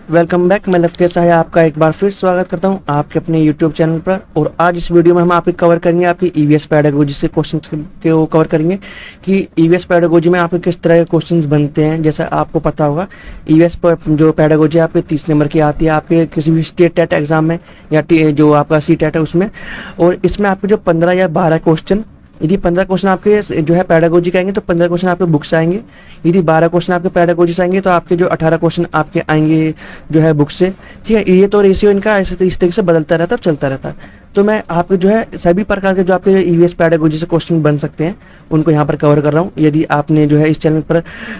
Welcome back. मैं लवकेश है आपका एक बार फिर स्वागत करता हूं आपके अपने यूट्यूब चैनल पर। और आज इस वीडियो में हम आपकी कवर करेंगे आपकी ईवीएस पैडागोजी से क्वेश्चन के वो कवर करेंगे कि ईवीएस पैडागोजी में आपके किस तरह के क्वेश्चंस बनते हैं। जैसा आपको पता होगा ईवीएस पर जो पैडागोजी आपके 30 नंबर की आती है आपके किसी भी स्टेट टेट एग्जाम में या जो आपका सी टेट है उसमें। और इसमें आपके जो 15 या 12 क्वेश्चन, यदि 15 क्वेश्चन आपके जो है पैडागोजी के आएंगे तो 15 क्वेश्चन आपके बुक से आएंगे। यदि 12 क्वेश्चन आपके पैडागोजी से आएंगे तो आपके जो 18 क्वेश्चन आपके आएंगे जो है बुक से। ठीक है, ये तो रेशियो इनका ऐसे इस तरीके से बदलता रहता है और चलता रहता है। तो मैं आपके जो है सभी प्रकार के जो आपके ईवीएस पैडागोजी से क्वेश्चन बन सकते हैं उनको यहाँ पर कवर कर रहा हूँ। यदि आपने जो है इस चैनल पर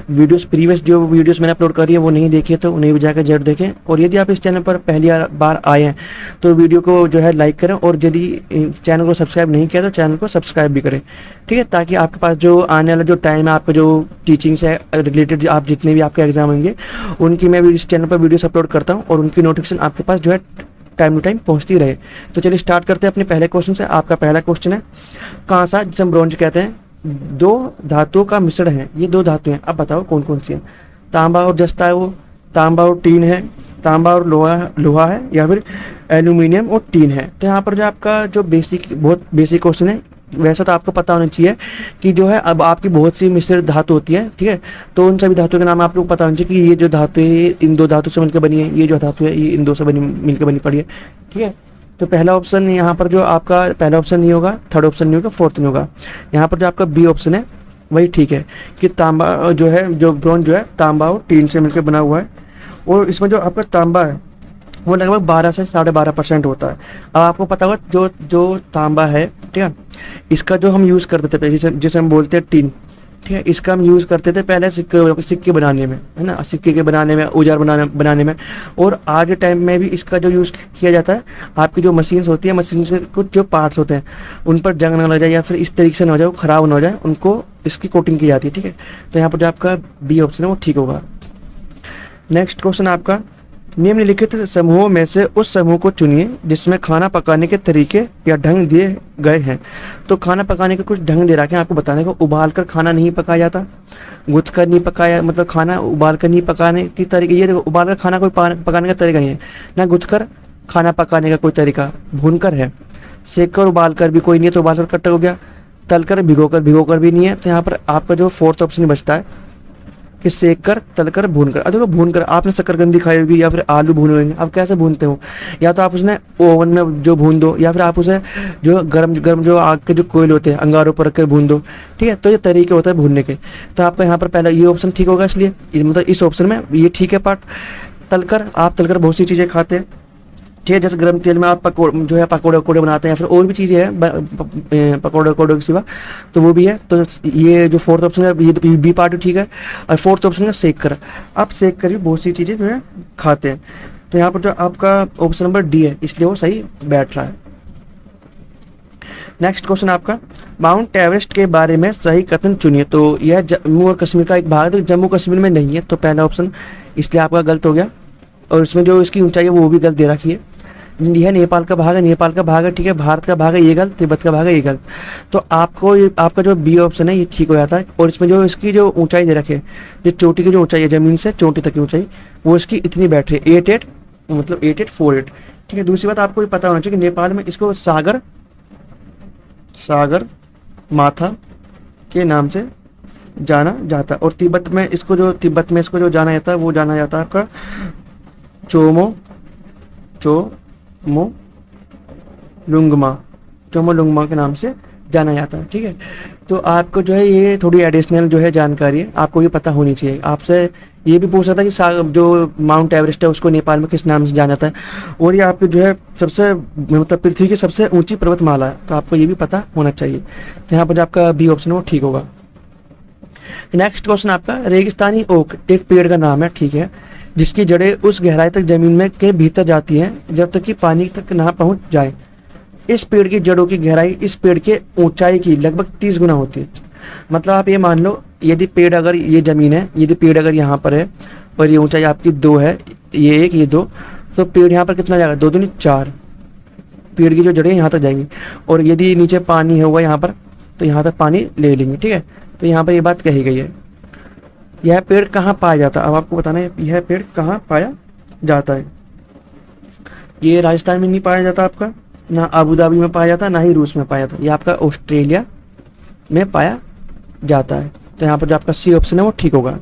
प्रीवियस जो वीडियोस मैंने अपलोड करी है वो नहीं देखी है तो उन्हें भी जाकर जरूर देखें। और यदि आप इस चैनल पर पहली बार आए हैं तो वीडियो को जो है लाइक करें, और यदि चैनल को सब्सक्राइब नहीं किया तो चैनल को सब्सक्राइब भी करें। ठीक है, ताकि आपके पास जो आने वाला जो टाइम है आपका जो टीचिंग से रिलेटेड आप जितने भी आपके एग्जाम होंगे उनकी मैं इस चैनल पर वीडियोस अपलोड करता हूँ और उनकी नोटिफिकेशन आपके पास जो है टाइम टू टाइम पहुंचती रहे। तो चलिए स्टार्ट करते हैं अपने पहले क्वेश्चन से। आपका पहला क्वेश्चन है कांसा, जिसे हम ब्रोंज कहते हैं, दो धातुओं का मिश्रण है। ये दो धातु हैं, अब बताओ कौन कौन सी हैं। तांबा और जस्ता है, वो तांबा और टीन है, तांबा और लोहा है, या फिर एल्यूमिनियम और टीन है। तो यहाँ पर जो आपका जो बहुत बेसिक क्वेश्चन है, वैसा तो आपको पता होना चाहिए कि जो है अब आपकी बहुत सी मिश्रित धातु होती है। ठीक है, तो उन सभी धातुओं के नाम आपको पता होना चाहिए कि ये जो धातु है इन दो धातु से मिलकर बनी है, ये जो धातु है ये इन दो से मिलकर बनी पड़ी है। ठीक है, तो पहला ऑप्शन यहाँ पर जो आपका पहला ऑप्शन नहीं होगा, थर्ड ऑप्शन नहीं होगा, फोर्थ नहीं होगा। यहाँ पर जो आपका बी ऑप्शन है वही ठीक है कि तांबा जो है, जो ब्रोंज जो है तांबा और टीन से मिलकर बना हुआ है। और इसमें जो आपका तांबा है वो लगभग 12 से 12.5% होता है। अब आपको पता होगा जो तांबा है, ठीक है, इसका जो हम यूज़ करते थे पहले, जिसे हम बोलते हैं टीन। ठीक है, इसका हम यूज़ करते थे पहले सिक्के बनाने में, है ना, सिक्के के बनाने में, औजार बनाने में। और आज के टाइम में भी इसका जो यूज़ किया जाता है, आपकी जो मशीन्स होती है, मशीन के कुछ जो पार्ट्स होते हैं उन पर जंग ना लग जाए या फिर इस तरीके से ना हो जाए, वो ख़राब ना हो जाए, उनको इसकी कोटिंग की जाती है। ठीक है, तो यहाँ पर जो आपका बी ऑप्शन है वो ठीक होगा। नेक्स्ट क्वेश्चन आपका, निम्नलिखित समूहों में से उस समूह को चुनिए जिसमें खाना पकाने के तरीके या ढंग दिए गए हैं। तो खाना पकाने के कुछ ढंग दे रखे हैं आपको बताने को। उबाल कर खाना नहीं पकाया जाता, गुथ कर नहीं पकाया, मतलब खाना उबाल कर नहीं पकाने की तरीके। ये देखो, उबाल कर खाना कोई पकाने का तरीका नहीं है, ना गुथ कर खाना पकाने का कोई तरीका, भून कर है, सेक कर उबाल कर भी कोई नहीं है तो उबाल कर कट हो गया, तल कर भिगो कर भी नहीं है। तो यहाँ पर आपका जो फोर्थ ऑप्शन बचता है कि सेक कर, तल कर, भून कर। देखो, भून कर आपने शकरकंदी खाई होगी या फिर आलू भूने होंगे, आप कैसे भूनते हो? या तो आप उसने ओवन में जो भून दो, या फिर आप उसे जो गर्म जो आग के जो कोयल होते हैं अंगारों पर रख कर भून दो। ठीक है, तो ये तरीके होता है भूनने के। तो आपका यहाँ पर पहला ये ऑप्शन ठीक होगा, इसलिए मतलब इस ऑप्शन में ये ठीक है पार्ट। तलकर, आप तलकर बहुत सी चीज़ें खाते हैं। ठीक है, जैसे गर्म तेल में आप पकौड़े बनाते हैं या फिर और भी चीज़ें हैं पकौड़े के सिवा, तो वो भी है। तो ये जो फोर्थ ऑप्शन है ये बी पार्ट भी ठीक है। और फोर्थ ऑप्शन है सेक कर, आप सेक कर भी बहुत सी चीज़ें जो है खाते हैं। तो यहाँ पर जो आपका ऑप्शन नंबर डी है, इसलिए वो सही बैठ रहा है। नेक्स्ट क्वेश्चन आपका, माउंट एवरेस्ट के बारे में सही कथन चुनिए। तो यह जम्मू और कश्मीर का एक भाग है, तो जम्मू कश्मीर में नहीं है, तो पहला ऑप्शन इसलिए आपका गलत हो गया। और इसमें जो इसकी ऊंचाई है वो भी गलत दे रखी है। यह नेपाल का भाग है, ठीक है, भारत का भाग है ये गलत, तिब्बत का भाग है ये गलत। तो आपका जो बी ऑप्शन है ये ठीक हो जाता है। और इसमें जो इसकी जो ऊंचाई दे रखे, जो चोटी की जो ऊंचाई है जमीन से चोटी तक की ऊंचाई, वो इसकी इतनी बैठ रही है 88, मतलब 8848। ठीक है, दूसरी बात आपको ये पता होना चाहिए कि नेपाल में इसको सागर माथा के नाम से जाना जाता है। और तिब्बत में इसको जो जाना जाता है वो जाना जाता है आपका चोमोलुंगमा के नाम से जाना जाता है। ठीक है, तो आपको जो है ये थोड़ी एडिशनल जो है जानकारी है, आपको ये पता होनी चाहिए। आपसे ये भी पूछ रहा था कि जो माउंट एवरेस्ट है उसको नेपाल में किस नाम से जाना जाता है, और ये आपकी जो है सबसे मतलब पृथ्वी की सबसे ऊंची पर्वतमाला है, तो आपको ये भी पता होना चाहिए। तो यहाँ पर जो आपका बी ऑप्शन है वो ठीक होगा। नेक्स्ट क्वेश्चन आपका, रेगिस्तानी ओक एक पेड़ का नाम है, ठीक है, जिसकी जड़ें उस गहराई तक जमीन में के भीतर जाती हैं जब तक कि पानी तक ना पहुंच जाए। इस पेड़ की जड़ों की गहराई इस पेड़ के ऊंचाई की लगभग 30 गुना होती है। मतलब आप ये मान लो, यदि पेड़ अगर ये जमीन है, यदि पेड़ अगर यहाँ पर है और ये ऊंचाई आपकी 2 है, ये 1 ये 2, तो पेड़ यहाँ पर कितना जाएगा, 2 दूनी 4, पेड़ की जो जड़ें यहाँ तक जाएंगी। और यदि नीचे पानी होगा यहाँ पर तो यहाँ तक पानी ले लेंगे। ठीक है, तो यहाँ पर ये बात कही गई है। यह पेड़ कहाँ पाया जाता है, अब आपको बताना है यह पेड़ कहाँ पाया जाता है। ये राजस्थान में नहीं पाया जाता आपका, ना अबू धाबी में पाया जाता, ना ही रूस में पाया जाता, ये आपका ऑस्ट्रेलिया में पाया जाता है। तो यहाँ पर जो आपका सी ऑप्शन है वो ठीक होगा।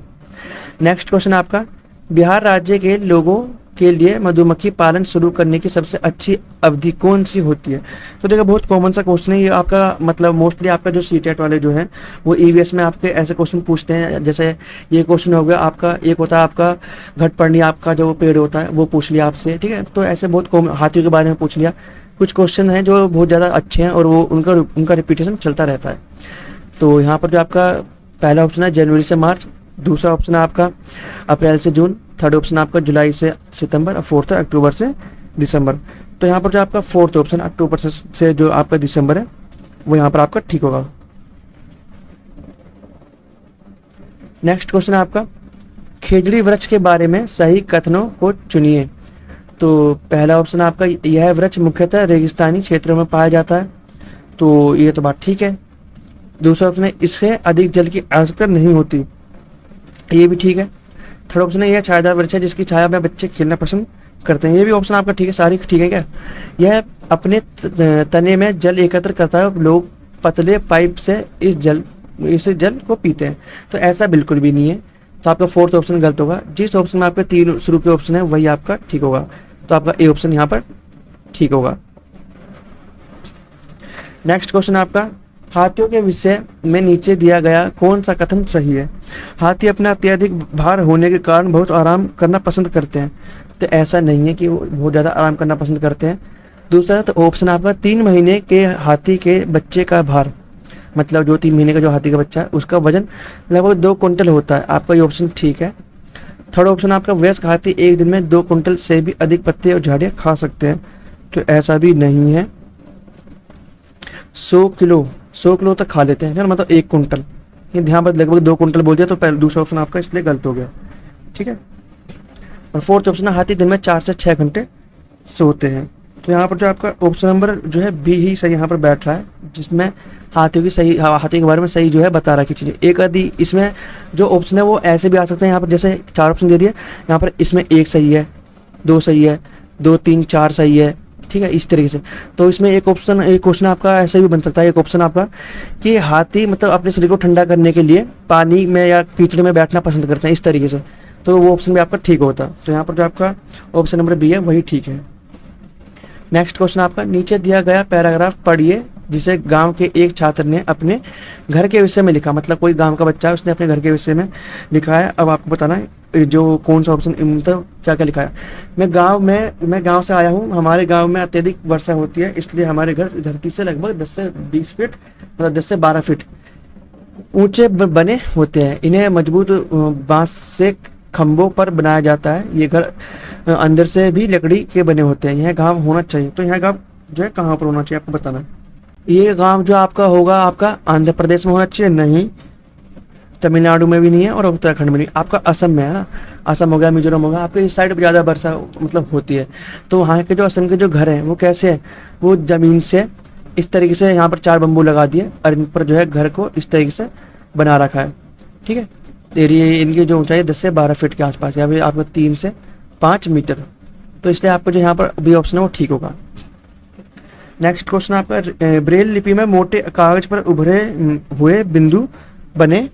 नेक्स्ट क्वेश्चन आपका, बिहार राज्य के लोगों के लिए मधुमक्खी पालन शुरू करने की सबसे अच्छी अवधि कौन सी होती है? तो देखो बहुत कॉमन सा क्वेश्चन है ये आपका, मतलब मोस्टली आपका जो सीटेट वाले जो हैं वो ईवीएस में आपके ऐसे क्वेश्चन पूछते हैं। जैसे ये क्वेश्चन हो गया आपका, एक होता है आपका घटपर्णी आपका जो पेड़ होता है वो पूछ लिया आपसे, ठीक है। तो ऐसे बहुत कॉमन, हाथियों के बारे में पूछ लिया। कुछ क्वेश्चन हैं जो बहुत ज़्यादा अच्छे हैं और वो उनका रिपीटेशन चलता रहता है। तो यहाँ पर जो आपका पहला ऑप्शन है जनवरी से मार्च, दूसरा ऑप्शन है आपका अप्रैल से जून, थर्ड ऑप्शन आपका जुलाई से सितंबर और फोर्थ है अक्टूबर से दिसंबर। तो यहाँ पर जो आपका फोर्थ ऑप्शन अक्टूबर से जो आपका दिसंबर है वो यहाँ पर आपका ठीक होगा। नेक्स्ट क्वेश्चन है आपका, खेजड़ी वृक्ष के बारे में सही कथनों को चुनिए। तो पहला ऑप्शन आपका, यह वृक्ष मुख्यतः रेगिस्तानी क्षेत्रों में पाया जाता है, तो ये तो बात ठीक है। दूसरा ऑप्शन है, इससे अधिक जल की आवश्यकता नहीं होती, ये भी ठीक है। थर्ड ऑप्शन है, यह छायादार वृक्ष है जिसकी छाया में बच्चे खेलना पसंद करते हैं, ये भी ऑप्शन आपका ठीक है, सारी ठीक है क्या। यह अपने तने में जल एकत्र करता है, लोग पतले पाइप से इस जल को पीते हैं, तो ऐसा बिल्कुल भी नहीं है। तो आपका फोर्थ ऑप्शन गलत होगा। जिस ऑप्शन में आपके तीन शुरू के ऑप्शन है वही आपका ठीक होगा, तो आपका ए ऑप्शन यहाँ पर ठीक होगा। नेक्स्ट क्वेश्चन आपका, हाथियों के विषय में नीचे दिया गया कौन सा कथन सही है? हाथी अपना अत्यधिक भार होने के कारण बहुत आराम करना पसंद करते हैं, तो ऐसा नहीं है कि वो बहुत ज़्यादा आराम करना पसंद करते हैं। दूसरा तो ऑप्शन आपका 3 महीने के हाथी के बच्चे का भार, मतलब जो 3 महीने का जो हाथी का बच्चा है उसका वजन लगभग 2 कुंटल होता है, आपका ये ऑप्शन ठीक है। थर्ड ऑप्शन आपका, वयस्क हाथी एक दिन में 2 कुंटल से भी अधिक पत्ते और झाड़ियाँ खा सकते हैं, तो ऐसा भी नहीं है। 100 किलो तक खा लेते हैं ना, मतलब 1 कुंटल, ये ध्यान पर लगभग 2 कुंटल बोल दिया, तो पहले दूसरा ऑप्शन आपका इसलिए गलत हो गया, ठीक है। और फोर्थ ऑप्शन है, हाथी दिन में 4 से 6 घंटे सोते हैं, तो यहाँ पर जो आपका ऑप्शन नंबर जो है बी ही सही यहाँ पर बैठ रहा है, जिसमें हाथियों के बारे में सही जो है बता रखी चीज़ें। एक आदि इसमें जो ऑप्शन है वो ऐसे भी आ सकते हैं, यहाँ पर जैसे 4 ऑप्शन दे दिए, यहाँ पर इसमें 1 सही है, 2 सही है, 2, 3, 4 सही है, ठीक है, इस तरीके से। तो इसमें एक क्वेश्चन आपका ऐसे भी बन सकता है, एक ऑप्शन आपका कि हाथी मतलब अपने शरीर को ठंडा करने के लिए पानी में या कीचड़ में बैठना पसंद करते हैं, इस तरीके से, तो वो ऑप्शन भी आपका ठीक होता है। तो यहाँ पर जो आपका ऑप्शन नंबर बी है वही ठीक है। नेक्स्ट क्वेश्चन आपका, नीचे दिया गया पैराग्राफ पढ़िए जिसे गांव के एक छात्र ने अपने घर के विषय में लिखा, मतलब कोई गांव का बच्चा है उसने अपने घर के विषय में लिखा है। अब आपको बताना है जो कौन सा ऑप्शन, मतलब क्या क्या लिखा है। मैं गांव से आया हूँ, हमारे गांव में अत्यधिक वर्षा होती है, इसलिए हमारे घर धरती से लगभग 10 से 20 फीट, मतलब 10 से 12 फीट ऊंचे बने होते हैं। इन्हें मजबूत बांस से खंभों पर बनाया जाता है। ये घर अंदर से भी लकड़ी के बने होते हैं। यह गांव होना चाहिए, तो यह गांव जो है कहाँ पर होना चाहिए आपको बताना है। ये गांव जो आपका होगा आपका आंध्र प्रदेश में होना चाहिए, नहीं तमिलनाडु में भी नहीं है और उत्तराखंड में नहीं, आपका असम में है ना। असम हो गया, मिजोरम हो गया, आपके इस साइड पर ज़्यादा वर्षा मतलब होती है। तो वहाँ के जो असम के जो घर हैं वो कैसे है, वो ज़मीन से इस तरीके से यहाँ पर 4 बम्बू लगा दिए और इन पर जो है घर को इस तरीके से बना रखा है, ठीक है। इनकी जो ऊंचाई 10 से 12 फीट के आसपास है, अभी आपको 3 से 5 मीटर, तो इसलिए आपको जो यहाँ पर बी ऑप्शन है वो ठीक होगा। नेक्स्ट क्वेश्चन आपका, ब्रेल लिपि में मोटे कागज पर उभरे हुए बिंदु बने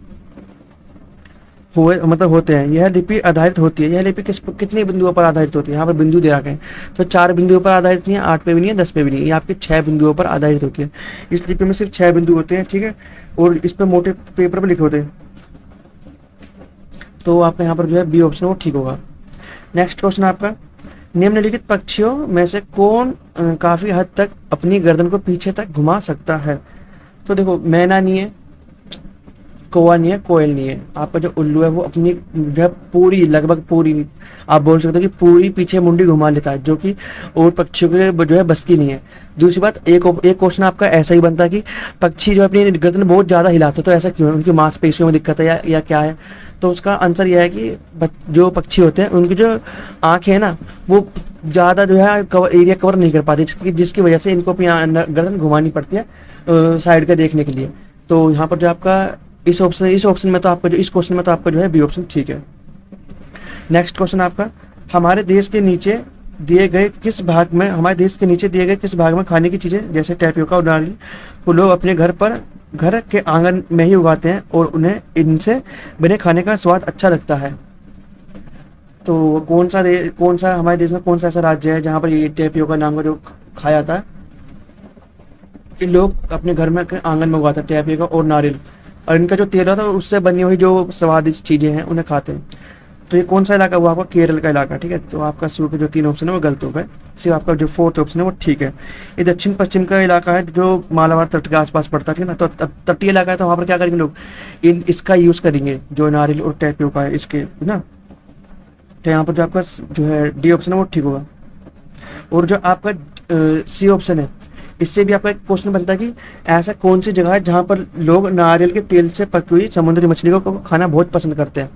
हुए मतलब होते हैं, यह लिपि आधारित होती है। यह लिपि कितने बिंदुओं पर आधारित होती है? यहाँ पर बिंदु दे रखे हैं, तो 4 बिंदुओं पर आधारित नहीं है, 8 पे भी नहीं है, 10 पे भी नहीं है, ये आपके 6 बिंदुओं पर आधारित होती है। इस लिपि में सिर्फ 6 बिंदु होते हैं, ठीक है, और इस पर मोटे पेपर पर लिखे होते हैं, तो आपका यहाँ पर जो है बी ऑप्शन वो ठीक होगा। नेक्स्ट क्वेश्चन आपका, निम्नलिखित पक्षियों में से कौन काफी हद तक अपनी गर्दन को पीछे तक घुमा सकता है? तो देखो, मैना नहीं है, कौवा नहीं है, कोयल नहीं है, आपका जो उल्लू है वो अपनी जो है पूरी लगभग पूरी आप बोल सकते हो कि पूरी पीछे मुंडी घुमा लेता है, जो कि और पक्षियों के जो है बस की नहीं है। दूसरी बात, एक क्वेश्चन आपका ऐसा ही बनता है कि पक्षी जो अपनी गर्दन बहुत ज़्यादा हिलाते हैं, तो ऐसा क्यों है, उनकी मांसपेशियों में दिक्कत है या क्या है? तो उसका आंसर यह है कि जो पक्षी होते हैं उनकी जो आँखें हैं ना वो ज़्यादा जो है एरिया कवर नहीं कर पाती, जिसकी वजह से इनको अपनी गर्दन घुमानी पड़ती है साइड का देखने के लिए। तो यहाँ पर जो आपका इस ऑप्शन में तो आपका जो इस क्वेश्चन में तो आपका जो है बी ऑप्शन ठीक है। नेक्स्ट क्वेश्चन आपका, हमारे देश के नीचे दिए गए किस भाग में खाने की चीज़ें जैसे टैपियोका और नारियल को लोग अपने घर के आंगन में ही उगाते हैं और उन्हें इनसे बने खाने का स्वाद अच्छा लगता है? तो कौन सा हमारे देश में कौन सा ऐसा राज्य है जहाँ पर ये टैपियोका नाम का जो खाया जाता है, कि लोग अपने घर में के आंगन में उगाते हैं टैपियोका और नारियल, और इनका जो तेल होता है उससे बनी हुई जो स्वादिष्ट चीज़ें हैं उन्हें खाते हैं। तो ये कौन सा इलाका हुआ? आपका केरल का इलाका। ठीक है, तो आपका सी के जो 3 ऑप्शन है वो गलत हो गए, सिर्फ आपका जो 4th ऑप्शन है वो ठीक है। ये दक्षिण पश्चिम का इलाका है जो मालाबार तट के आसपास पड़ता है, ठीक है ना। तो तटीय इलाका है तो वहाँ पर क्या करेंगे लोग, इसका यूज़ करेंगे जो नारियल और टैपियोका है इसके, ना। तो यहाँ पर जो आपका जो है डी ऑप्शन है वो ठीक होगा। और जो आपका सी ऑप्शन है, इससे भी आपका एक क्वेश्चन बनता है कि ऐसा कौन सी जगह है जहाँ पर लोग नारियल के तेल से पकी हुई समुद्री मछली को खाना बहुत पसंद करते हैं।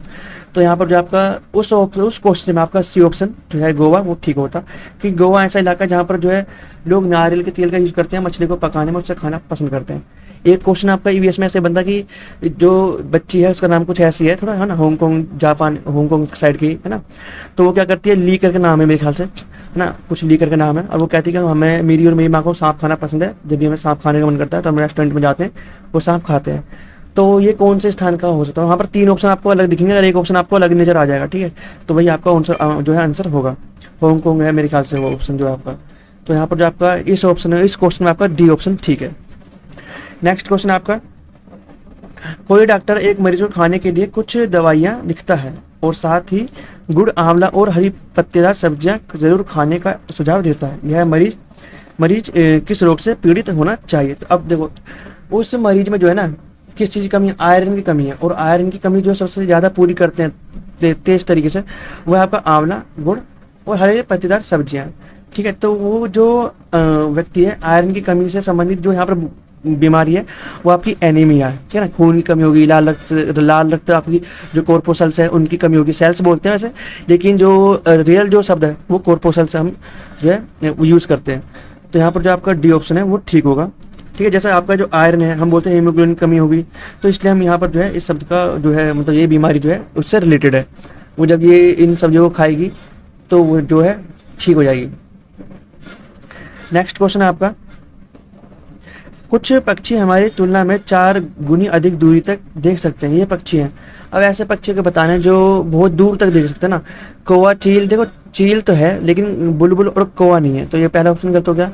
तो यहाँ पर जो आपका उस क्वेश्चन में आपका सी ऑप्शन जो है गोवा वो ठीक होता, कि गोवा ऐसा इलाका है जहाँ पर जो है लोग नारियल के तेल का यूज़ करते हैं मछली को पकाने में, उससे खाना पसंद करते हैं। एक क्वेश्चन आपका ईवीएस में ऐसे बनता कि जो बच्ची है उसका नाम कुछ ऐसी है थोड़ा, है ना, हांगकांग साइड की, है ना। तो वो क्या करती है, ली करके नाम है मेरे ख्याल से, है ना, कुछ ली करके नाम है, और वो कहती है कि हमें, मेरी और मेरी माँ को सांप खाना पसंद है, जब भी हमें सांप खाने का मन करता है तो हम रेस्टोरेंट में जाते हैं, वो सांप खाते हैं। तो ये कौन से स्थान का हो सकता है? वहाँ पर 3 ऑप्शन आपको अलग दिखेंगे, अगर एक ऑप्शन आपको अलग नजर आ जाएगा, ठीक है, तो वही आपका आंसर जो है आंसर होगा। हांगकांग है मेरे ख्याल से वो ऑप्शन जो है आपका। तो यहाँ पर जो आपका इस ऑप्शन है, इस क्वेश्चन में आपका डी ऑप्शन ठीक है। नेक्स्ट क्वेश्चन आपका, कोई डॉक्टर एक मरीज को खाने के लिए कुछ दवाइयाँ लिखता है और साथ ही गुड़, आंवला और हरी पत्तेदार सब्जियां जरूर खाने का सुझाव देता है। यह मरीज किस रोग से पीड़ित होना चाहिए? तो अब देखो, उस मरीज में जो है ना किस चीज़ की कमी है? आयरन की कमी है, और आयरन की कमी जो सबसे ज़्यादा पूरी करते हैं तेज तरीके से वो है आपका आंवला, गुड़ और हरे पत्तेदार सब्जियां, ठीक है। तो वो जो व्यक्ति है आयरन की कमी से संबंधित जो यहाँ पर बीमारी है वो आपकी एनीमिया है, ठीक है ना। खून की कमी होगी, लाल रक्त आपकी जो कॉर्पोसल्स है उनकी कमी होगी। सेल्स बोलते हैं वैसे, लेकिन जो रियल जो शब्द है वो कॉर्पोसल्स हम जो है वो यूज़ करते हैं। तो यहाँ पर जो आपका डी ऑप्शन है वो ठीक होगा, ठीक है। जैसा आपका जो आयरन है हम बोलते हैं हीमोग्लोबिन की कमी होगी, तो इसलिए हम यहाँ पर जो है इस शब्द का जो है मतलब ये बीमारी जो है उससे रिलेटेड है। वो जब ये इन सब्जियों को खाएगी तो वो जो है ठीक हो जाएगी। नेक्स्ट क्वेश्चन है आपका, कुछ पक्षी हमारी तुलना में 4 गुनी अधिक दूरी तक देख सकते हैं, ये पक्षी हैं। अब ऐसे पक्षी को बताना है जो बहुत दूर तक देख सकते हैं ना। कौवा, चील, देखो चील तो है लेकिन बुलबुल और कौवा नहीं है, तो ये पहला ऑप्शन गलत हो गया।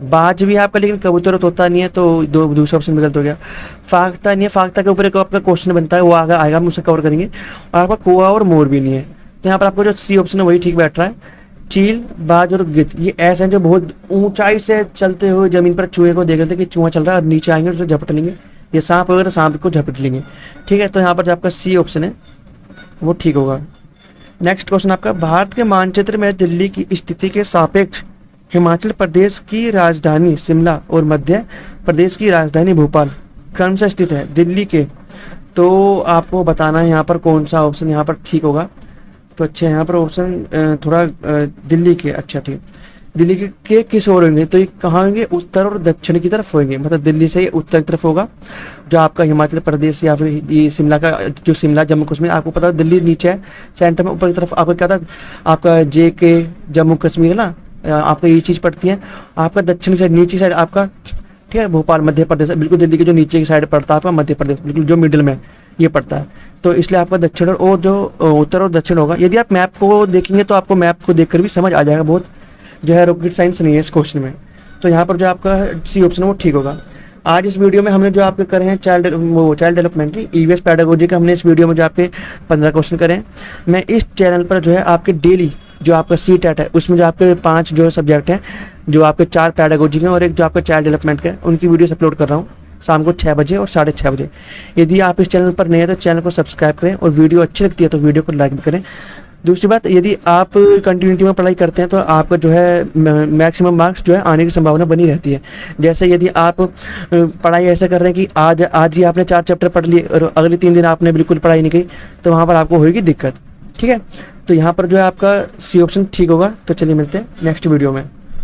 बाज भी है आपका लेकिन कबूतर और तोता नहीं है, तो दूसरा ऑप्शन भी गलत हो गया। फाख्ता नहीं है, फाख्ता के ऊपर एक आपका क्वेश्चन बनता है वो आएगा, हम उसे कवर करेंगे। और आपका कौवा और मोर भी नहीं है, तो यहाँ पर आपको जो सी ऑप्शन है वही ठीक बैठ रहा है। चील, बाज और गिद्ध ये ऐसे हैं जो बहुत ऊंचाई से चलते हुए जमीन पर चूहे को देख लेते कि चूहा चल रहा है और नीचे आएंगे उसे झपट लेंगे। ये सांप होगा तो सांप को झपट लेंगे, ठीक है। तो यहाँ पर जो आपका सी ऑप्शन है वो ठीक होगा। नेक्स्ट क्वेश्चन आपका, भारत के मानचित्र में दिल्ली की स्थिति के सापेक्ष हिमाचल प्रदेश की राजधानी शिमला और मध्य प्रदेश की राजधानी भोपाल क्रम से स्थित है दिल्ली के। तो आपको बताना है यहाँ पर कौन सा ऑप्शन यहाँ पर ठीक होगा। तो अच्छा यहाँ पर ऑप्शन थोड़ा दिल्ली के, अच्छा ठीक, दिल्ली के किस ओर होंगे? तो ये कहाँ होंगे? उत्तर और दक्षिण की तरफ होंगे, मतलब दिल्ली से उत्तर की तरफ होगा जो आपका हिमाचल प्रदेश या फिर ये शिमला का जो शिमला जम्मू कश्मीर, आपको पता है दिल्ली नीचे है, सेंटर में ऊपर की तरफ आपका क्या था, आपका JK जम्मू कश्मीर है ना, आपका ये चीज़ पड़ती है। आपका दक्षिण साइड नीचे साइड आपका, ठीक है, भोपाल मध्य प्रदेश, बिल्कुल दिल्ली के जो नीचे की साइड पड़ता है आपका मध्य प्रदेश, बिल्कुल जो मिडिल में ये पड़ता है। तो इसलिए आपका दक्षिण और जो उत्तर और दक्षिण होगा। यदि आप मैप को देखेंगे तो आपको मैप को देखकर भी समझ आ जाएगा, बहुत जो है रॉकेट साइंस नहीं है इस क्वेश्चन में। तो यहाँ पर जो आपका सी ऑप्शन है वो ठीक होगा। आज इस वीडियो में हमने जो आपके करे हैं चाइल्ड डेवलपमेंट EVS पैडागोजी का, हमने इस वीडियो में जो आपके 15 क्वेश्चन करे हैं। मैं इस चैनल पर जो है आपके डेली जो आपका CTET है उसमें जो आपके 5 जो सब्जेक्ट हैं, जो आपके 4 पैडागोजी के और एक जो आपका चाइल्ड डेवलपमेंट के, उनकी वीडियोस अपलोड कर रहा हूँ शाम को 6 बजे और 6:30 बजे। यदि आप इस चैनल पर नए हैं तो चैनल को सब्सक्राइब करें और वीडियो अच्छी लगती है तो वीडियो को लाइक भी करें। दूसरी बात, यदि आप कंटिन्यूटी में पढ़ाई करते हैं तो आपका जो है मैक्सिमम मार्क्स जो है आने की संभावना बनी रहती है। जैसे यदि आप पढ़ाई ऐसा कर रहे हैं कि आज ही आपने 4 चैप्टर पढ़ लिए और अगले 3 दिन आपने बिल्कुल पढ़ाई नहीं की, तो वहाँ पर आपको होगी दिक्कत, ठीक है। तो यहाँ पर जो है आपका सी ऑप्शन ठीक होगा। तो चलिए मिलते हैं नेक्स्ट वीडियो में।